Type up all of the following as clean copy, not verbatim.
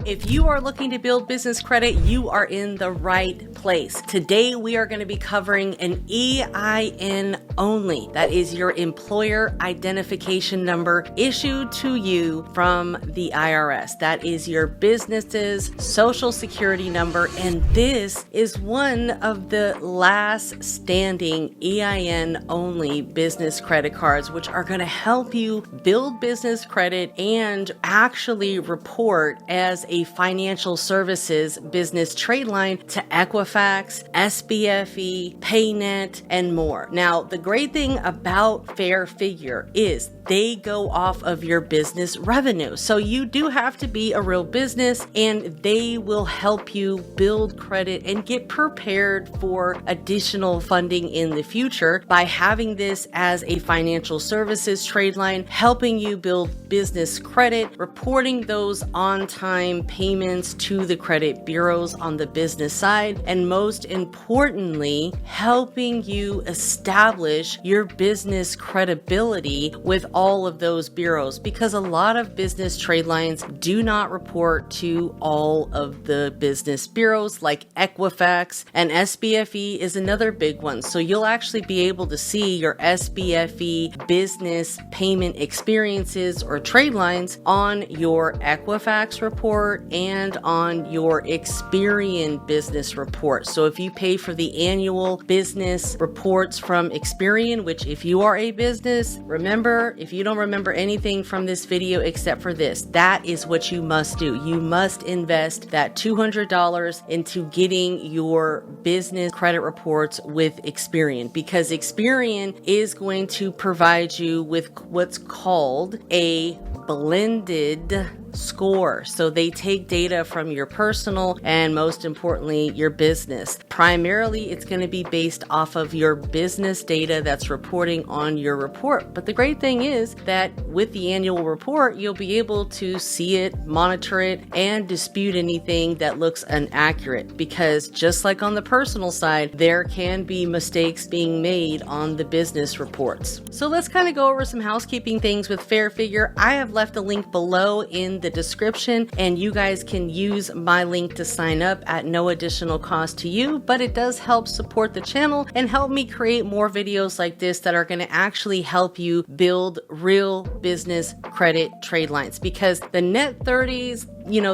If you are looking to build business credit, you are in the right place. Today, we are going to be covering an EIN only. That is your employer identification number issued to you from the IRS. That is your business's social security number. And this is one of the last standing EIN only business credit cards, which are going to help you build business credit and actually report as a financial services business trade line to Equifax, SBFE, PayNet, and more. Now, the great thing about Fair Figure is they go off of your business revenue. So you do have to be a real business, and they will help you build credit and get prepared for additional funding in the future by having this as a financial services trade line, helping you build business credit, reporting those on-time payments to the credit bureaus on the business side, and most importantly, helping you establish your business credibility with all of those bureaus, because a lot of business trade lines do not report to all of the business bureaus like Equifax, and SBFE is another big one. So you'll actually be able to see your SBFE business payment experiences or trade lines on your Equifax report and on your Experian business report. So if you pay for the annual business reports from Experian, which if you are a business, remember, if you don't remember anything from this video except for this, that is what you must do. You must invest that $200 into getting your business credit reports with Experian, because Experian is going to provide you with what's called a blended score. So they take data from your personal and most importantly, your business. Primarily, it's going to be based off of your business data that's reporting on your report. But the great thing is that with the annual report, you'll be able to see it, monitor it, and dispute anything that looks inaccurate, because just like on the personal side, there can be mistakes being made on the business reports. So let's kind of go over some housekeeping things with Fair Figure. I have left a link below in the description, and you guys can use my link to sign up at no additional cost to you, but it does help support the channel and help me create more videos like this that are going to actually help you build real business credit trade lines, because the net 30s,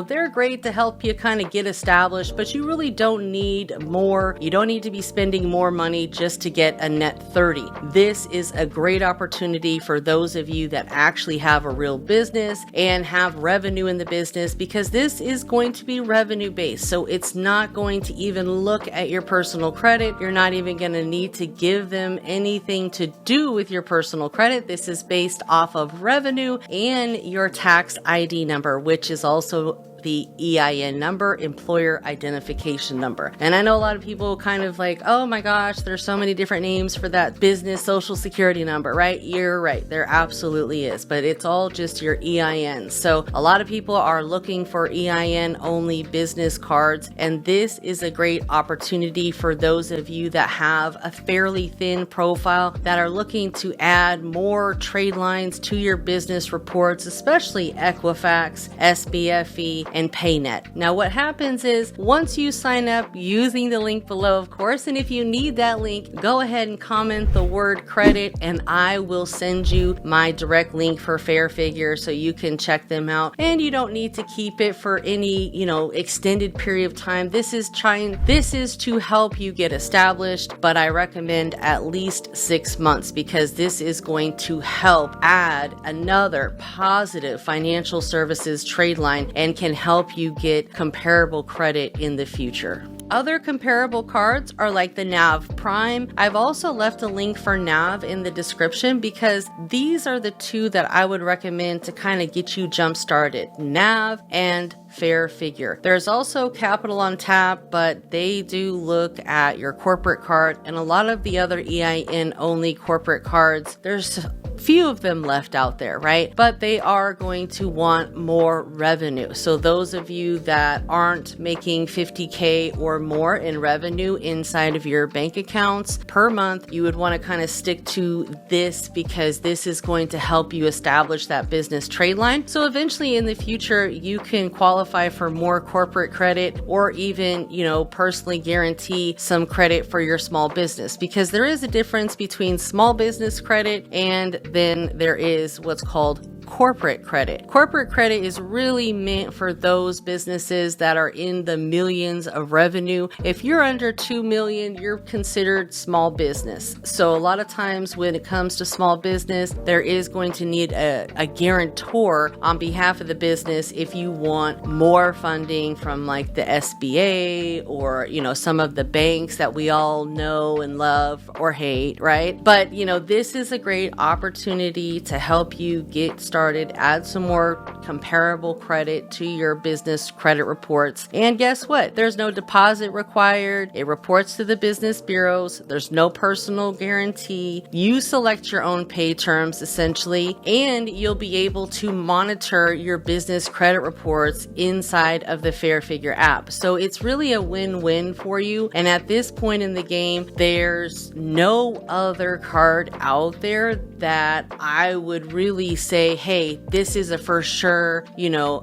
they're great to help you kind of get established, but you really don't need more. You don't need to be spending more money just to get a net 30. This is a great opportunity for those of you that actually have a real business and have revenue in the business, because this is going to be revenue based. So it's not going to even look at your personal credit. You're not even going to need to give them anything to do with your personal credit. This is based off of revenue and your tax ID number, which is also the EIN number, employer identification number. And I know a lot of people kind of like, oh my gosh, there's so many different names for that business social security number, right? You're right. There absolutely is, but it's all just your EIN. So a lot of people are looking for EIN only business cards, and this is a great opportunity for those of you that have a fairly thin profile that are looking to add more trade lines to your business reports, especially Equifax, SBFE, and PayNet. Now, what happens is once you sign up using the link below, of course, and if you need that link, go ahead and comment the word credit, and I will send you my direct link for Fair Figure so you can check them out. And you don't need to keep it for any, extended period of time. This is to help you get established, but I recommend at least 6 months, because this is going to help add another positive financial services trade line and can help you get comparable credit in the future. Other comparable cards are like the NAV Prime. I've also left a link for NAV in the description, because these are the two that I would recommend to kind of get you jump started. NAV and Fair Figure. There's also Capital on Tap, but they do look at your corporate card, and a lot of the other EIN only corporate cards, there's few of them left out there, right? But they are going to want more revenue. So those of you that aren't making $50K or more in revenue inside of your bank accounts per month, you would want to kind of stick to this, because this is going to help you establish that business trade line. So eventually in the future, you can qualify qualify for more corporate credit or even, personally guarantee some credit for your small business, because there is a difference between small business credit and then there is what's called corporate credit. Corporate credit is really meant for those businesses that are in the millions of revenue. If you're under 2 million, you're considered small business. So a lot of times when it comes to small business, there is going to need a guarantor on behalf of the business if you want more funding from like the SBA or, some of the banks that we all know and love or hate, right? But, this is a great opportunity to help you get started, add some more comparable credit to your business credit reports. And guess what? There's no deposit required. It reports to the business bureaus. There's no personal guarantee. You select your own pay terms essentially, and you'll be able to monitor your business credit reports inside of the Fair Figure app. So it's really a win-win for you. And at this point in the game, there's no other card out there that I would really say, hey, this is a for sure,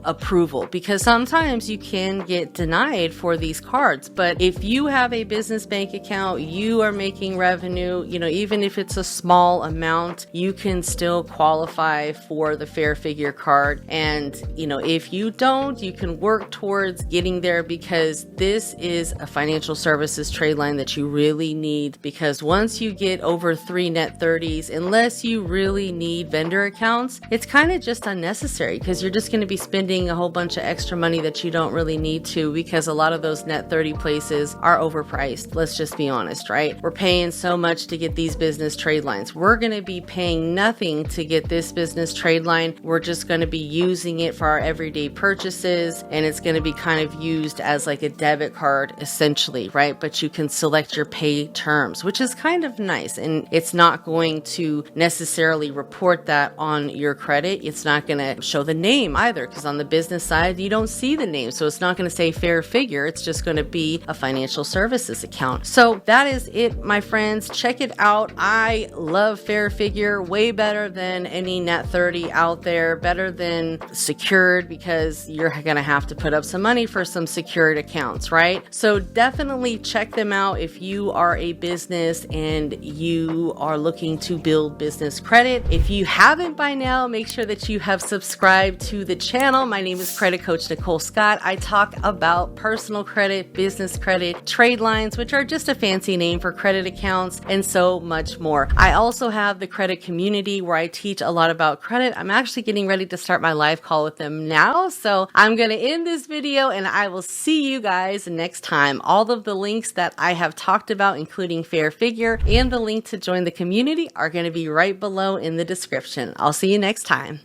approval, because sometimes you can get denied for these cards. But if you have a business bank account, you are making revenue, even if it's a small amount, you can still qualify for the Fair Figure card. And, if you don't, you can work towards getting there, because this is a financial services trade line that you really need, because once you get over 3 net 30s, unless you really need vendor accounts, it's kind of just unnecessary, because you're just going to be spending a whole bunch of extra money that you don't really need to, because a lot of those net 30 places are overpriced. Let's just be honest, right? We're paying so much to get these business trade lines. We're going to be paying nothing to get this business trade line. We're just going to be using it for our everyday purchases, and it's going to be kind of used as like a debit card essentially, right? But you can select your pay terms, which is kind of nice, and it's not going to necessarily report that on your credit. It's not going to show the name either, because on the business side, you don't see the name. So it's not going to say Fair Figure. It's just going to be a financial services account. So that is it, my friends. Check it out. I love Fair Figure, way better than any net 30 out there, better than secured, because you're going to have to put up some money for some secured accounts, right? So definitely check them out if you are a business and you are looking to build business credit. If you haven't by now, make sure that you have subscribed to the channel. My name is Credit Coach Nicole Scott. I talk about personal credit, business credit, trade lines, which are just a fancy name for credit accounts, and so much more. I also have the credit community where I teach a lot about credit. I'm actually getting ready to start my live call with them now. So I'm going to end this video and I will see you guys next time. All of the links that I have talked about, including Fair Figure and the link to join the community, are going to be right below in the description. I'll see you next time.